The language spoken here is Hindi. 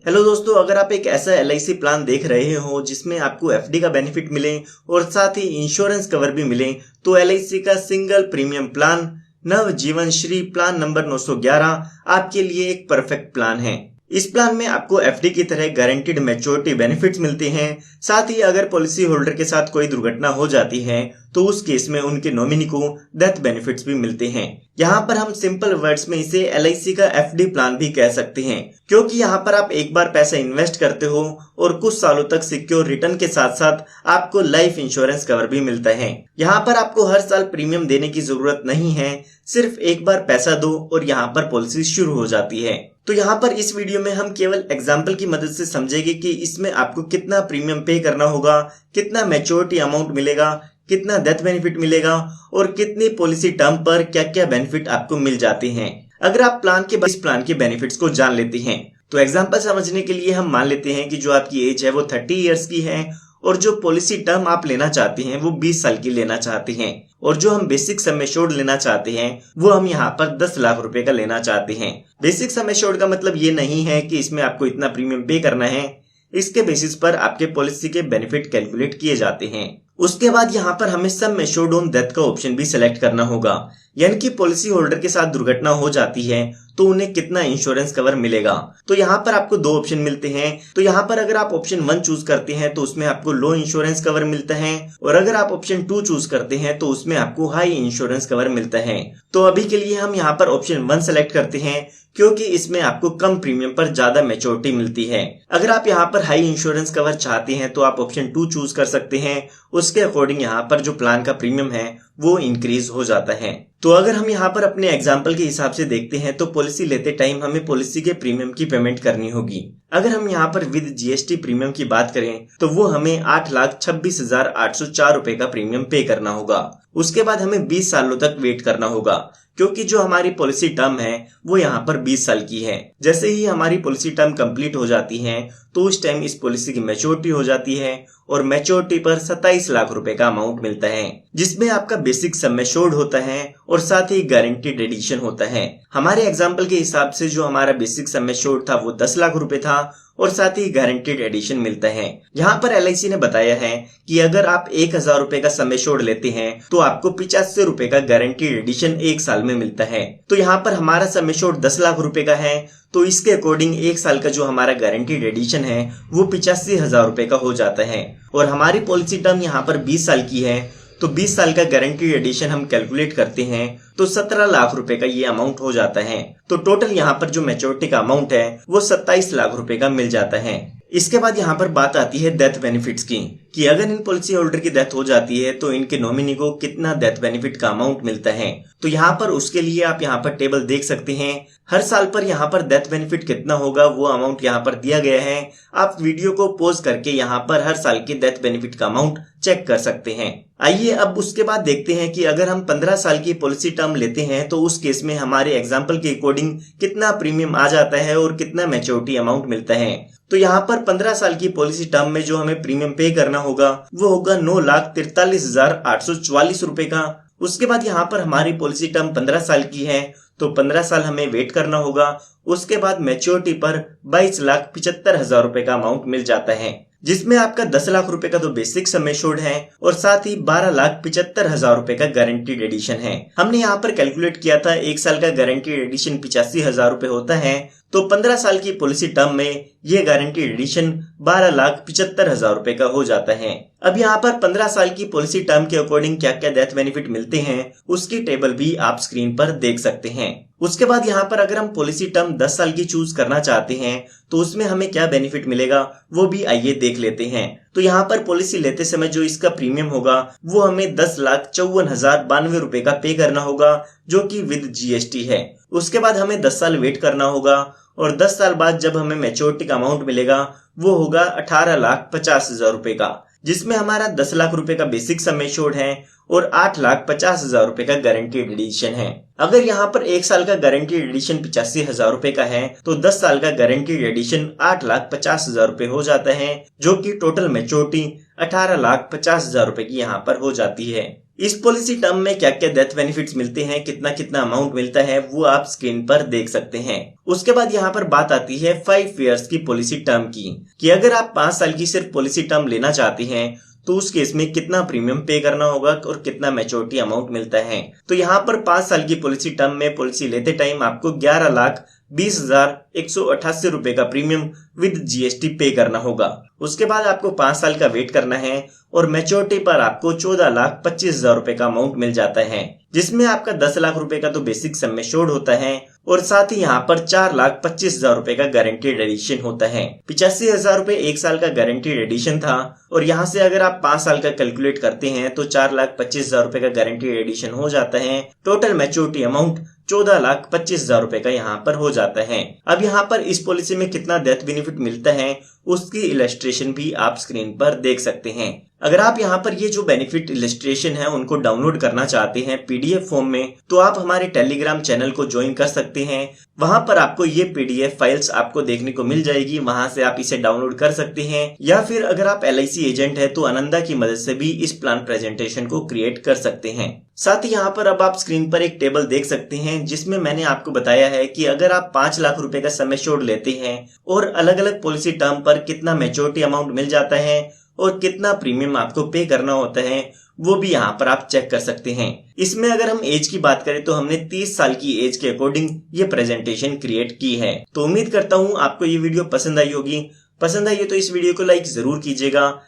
हेलो दोस्तों, अगर आप एक ऐसा एलआईसी प्लान देख रहे हो जिसमें आपको एफडी का बेनिफिट मिले और साथ ही इंश्योरेंस कवर भी मिले, तो एलआईसी का सिंगल प्रीमियम प्लान नव जीवन श्री प्लान नंबर 911 आपके लिए एक परफेक्ट प्लान है। इस प्लान में आपको एफडी की तरह गारंटीड मैच्योरिटी बेनिफिट्स मिलते हैं। साथ ही अगर पॉलिसी होल्डर के साथ कोई दुर्घटना हो जाती है तो उस केस में उनके नॉमिनी को डेथ बेनिफिट्स भी मिलते हैं। यहाँ पर हम सिंपल वर्ड्स में इसे एलआईसी का एफडी प्लान भी कह सकते हैं, क्योंकि यहाँ पर आप एक बार पैसा इन्वेस्ट करते हो और कुछ सालों तक सिक्योर रिटर्न के साथ साथ आपको लाइफ इंश्योरेंस कवर भी मिलता है। यहाँ पर आपको हर साल प्रीमियम देने की जरूरत नहीं है, सिर्फ एक बार पैसा दो और यहाँ पर पॉलिसी शुरू हो जाती है। तो यहाँ पर इस वीडियो में हम केवल एग्जाम्पल की मदद से समझेंगे कि इसमें आपको कितना प्रीमियम पे करना होगा, कितना मैच्योरिटी अमाउंट मिलेगा, कितना डेथ बेनिफिट मिलेगा और कितनी पॉलिसी टर्म पर क्या क्या बेनिफिट आपको मिल जाते हैं। अगर आप इस प्लान के बेनिफिट्स को जान लेते हैं तो एग्जाम्पल समझने के लिए हम मान लेते हैं कि जो आपकी एज है वो 30 इयर्स की है और जो पॉलिसी टर्म आप लेना चाहते हैं वो 20 साल की लेना चाहते हैं और जो हम बेसिक सम एश्योर्ड लेना चाहते हैं वो हम यहाँ पर 10 लाख रुपए का लेना चाहते हैं। बेसिक सम एश्योर्ड का मतलब ये नहीं है कि इसमें आपको इतना प्रीमियम पे करना है, इसके बेसिस पर आपके पॉलिसी के बेनिफिट कैलकुलेट किए जाते हैं। उसके बाद यहाँ पर हमें सम एश्योर्ड ऑन डेथ का ऑप्शन भी सिलेक्ट करना होगा, यानी कि पॉलिसी होल्डर के साथ दुर्घटना हो जाती है तो उन्हें कितना इंश्योरेंस कवर मिलेगा। तो यहाँ पर आपको दो ऑप्शन मिलते हैं। तो यहाँ पर अगर आप ऑप्शन 1 चूज करते हैं तो उसमें आपको लो इंश्योरेंस कवर मिलता है और अगर आप ऑप्शन 2 चूज करते हैं तो उसमें आपको हाई इंश्योरेंस कवर मिलता है। तो अभी के लिए हम यहाँ पर ऑप्शन 1 सेलेक्ट करते हैं, क्योंकि इसमें आपको कम प्रीमियम पर ज्यादा मैच्योरिटी मिलती है। अगर आप यहाँ पर हाई इंश्योरेंस कवर चाहते हैं तो आप ऑप्शन 2 चूज कर सकते हैं, उसके अकॉर्डिंग यहाँ पर जो प्लान का प्रीमियम है वो इंक्रीज हो जाता है। तो अगर हम यहाँ पर अपने एग्जाम्पल के हिसाब से देखते हैं तो पॉलिसी लेते टाइम हमें पॉलिसी के प्रीमियम की पेमेंट करनी होगी। अगर हम यहाँ पर विद जीएसटी प्रीमियम की बात करें तो वो हमें 8,26,804 रुपए का प्रीमियम पे करना होगा। उसके बाद हमें 20 सालों तक वेट करना होगा, क्योंकि जो हमारी पॉलिसी टर्म है वो यहाँ पर 20 साल की है। जैसे ही हमारी पॉलिसी टर्म कंप्लीट हो जाती है तो उस टाइम इस पॉलिसी की मैच्योरिटी हो जाती है और मैच्योरिटी पर 27 लाख रुपए का अमाउंट मिलता है, जिसमें आपका बेसिक सम एश्योर्ड होता है और साथ ही गारंटीड एडिशन होता है। हमारे एग्जाम्पल के हिसाब से जो हमारा बेसिक सम एश्योर्ड था वो 10 लाख रुपए था और साथ ही गारंटीड एडिशन मिलता है। यहाँ पर एलआईसी ने बताया है कि अगर आप 1000 रुपए का सम एश्योर्ड लेते हैं तो आपको 85 रुपए का गारंटीड एडिशन 1 साल में मिलता है। तो यहाँ पर हमारा सम एश्योर्ड 10 लाख रुपए का है, तो इसके अकॉर्डिंग 1 साल का जो हमारा गारंटीड एडिशन है वो 85,000 रुपए का हो जाता है और हमारी पॉलिसी टर्म यहाँ पर 20 साल की है। तो 20 साल का गारंटीड एडिशन हम कैलकुलेट करते हैं तो 17 लाख रुपए का ये अमाउंट हो जाता है। तो टोटल यहाँ पर जो मैच्योरिटी का अमाउंट है वो 27 लाख रुपए का मिल जाता है। इसके बाद यहाँ पर बात आती है डेथ बेनिफिट्स की, कि अगर इन पॉलिसी होल्डर की डेथ हो जाती है तो इनके नॉमिनी को कितना डेथ बेनिफिट का अमाउंट मिलता है। तो यहाँ पर उसके लिए आप यहाँ पर टेबल देख सकते हैं, हर साल पर यहाँ पर डेथ बेनिफिट कितना होगा वो अमाउंट यहाँ पर दिया गया है। आप वीडियो को पॉज करके यहाँ पर हर साल के डेथ बेनिफिट का अमाउंट चेक कर सकते हैं। आइए अब उसके बाद देखते हैं कि अगर हम 15 साल की पॉलिसी टर्म लेते हैं तो उस केस में हमारे एग्जाम्पल के अकॉर्डिंग कितना प्रीमियम आ जाता है और कितना मैच्योरिटी अमाउंट मिलता है। तो यहाँ पर 15 साल की पॉलिसी टर्म में जो हमें प्रीमियम पे करना होगा वो होगा 9,43,844 रुपए का। उसके बाद यहाँ पर हमारी पॉलिसी टर्म 15 साल की है तो 15 साल हमें वेट करना होगा। उसके बाद मैच्योरिटी पर 22,75,000 रुपए का अमाउंट मिल जाता है, जिसमें आपका 10 लाख रुपए का तो बेसिक सम एश्योर्ड है और साथ ही 12,75,000 रुपए का गारंटीड एडिशन है। हमने यहाँ पर कैलकुलेट किया था 1 साल का गारंटीड एडिशन 85,000 रुपए होता है, तो 15 साल की पॉलिसी टर्म में ये गारंटीड एडिशन 12,75,000 रुपए का हो जाता है। अब यहाँ पर 15 साल की पॉलिसी टर्म के अकॉर्डिंग क्या क्या डेथ बेनिफिट मिलते हैं उसकी टेबल भी आप स्क्रीन पर देख सकते हैं। उसके बाद यहाँ पर अगर हम पॉलिसी टर्म 10 साल की चूज करना चाहते हैं तो उसमें हमें क्या बेनिफिट मिलेगा वो भी आइए देख लेते हैं। तो यहाँ पर पॉलिसी लेते समय जो इसका प्रीमियम होगा वो हमें 10,54,092 रुपए का पे करना होगा, जो कि विद जीएसटी है। उसके बाद हमें 10 साल वेट करना होगा और 10 साल बाद जब हमें मैच्योरिटी का अमाउंट मिलेगा वो होगा 18,50,000 रुपए का, जिसमें हमारा 10 लाख रुपए का बेसिक सम एश्योर्ड है और 8,50,000 रुपए का गारंटीड एडिशन है। अगर यहाँ पर 1 साल का गारंटीड एडिशन 85,000 रुपए का है तो 10 साल का गारंटीड एडिशन 8,50,000 रुपए हो जाता है, जो कि टोटल मैच्योरिटी 18,50,000 रुपए की यहाँ पर हो जाती है। इस पॉलिसी टर्म में क्या क्या डेथ बेनिफिट्स मिलते हैं, कितना कितना अमाउंट मिलता है, वो आप स्क्रीन पर देख सकते हैं। उसके बाद यहाँ पर बात आती है 5 इयर्स की पॉलिसी टर्म की, कि अगर आप 5 साल की सिर्फ पॉलिसी टर्म लेना चाहते हैं तो उस केस में कितना प्रीमियम पे करना होगा और कितना मैच्योरिटी अमाउंट मिलता है। तो यहाँ पर 5 साल की पॉलिसी टर्म में पॉलिसी लेते टाइम आपको 11,20,188 रुपए का प्रीमियम विद जीएसटी पे करना होगा। उसके बाद आपको 5 साल का वेट करना है और मैच्योरिटी पर आपको 14,25,000 रुपए का अमाउंट मिल जाता है, जिसमें आपका 10 लाख रुपए का तो बेसिक सम एश्योर्ड होता है और साथ ही यहाँ पर 4,25,000 रुपए का गारंटीड एडिशन होता है। 85,000 रुपए 1 साल का गारंटीड एडिशन था और यहाँ से अगर आप 5 साल का कैलकुलेट करते हैं तो 4,25,000 रुपए का गारंटीड एडिशन हो जाता है। टोटल मैच्योरिटी अमाउंट 14,25,000 रुपए का यहाँ पर हो जाता है। अब यहाँ पर इस पॉलिसी में कितना डेथ बेनिफिट मिलता है उसकी इलस्ट्रेशन भी आप स्क्रीन पर देख सकते हैं। अगर आप यहाँ पर ये जो बेनिफिट इलस्ट्रेशन है उनको डाउनलोड करना चाहते हैं पीडीएफ फॉर्म में, तो आप हमारे टेलीग्राम चैनल को ज्वाइन कर सकते हैं। वहां पर आपको ये पीडीएफ फाइल्स आपको देखने को मिल जाएगी, वहां से आप इसे डाउनलोड कर सकते हैं। या फिर अगर आप एलआईसी एजेंट है तो आनंदा की मदद से भी इस प्लान प्रेजेंटेशन को क्रिएट कर सकते हैं। साथ ही यहाँ पर अब आप स्क्रीन पर एक टेबल देख सकते हैं जिसमें मैंने आपको बताया है कि अगर आप 5 लाख रुपए का सम एश्योर्ड लेते हैं और अलग अलग पॉलिसी टर्म पर कितना मैच्योरिटी अमाउंट मिल जाता है और कितना प्रीमियम आपको पे करना होता है, वो भी यहाँ पर आप चेक कर सकते हैं। इसमें अगर हम एज की बात करें तो हमने 30 साल की एज के अकॉर्डिंग ये प्रेजेंटेशन क्रिएट की है। तो उम्मीद करता हूँ आपको ये वीडियो पसंद आई होगी। पसंद आई है तो इस वीडियो को लाइक जरूर कीजिएगा।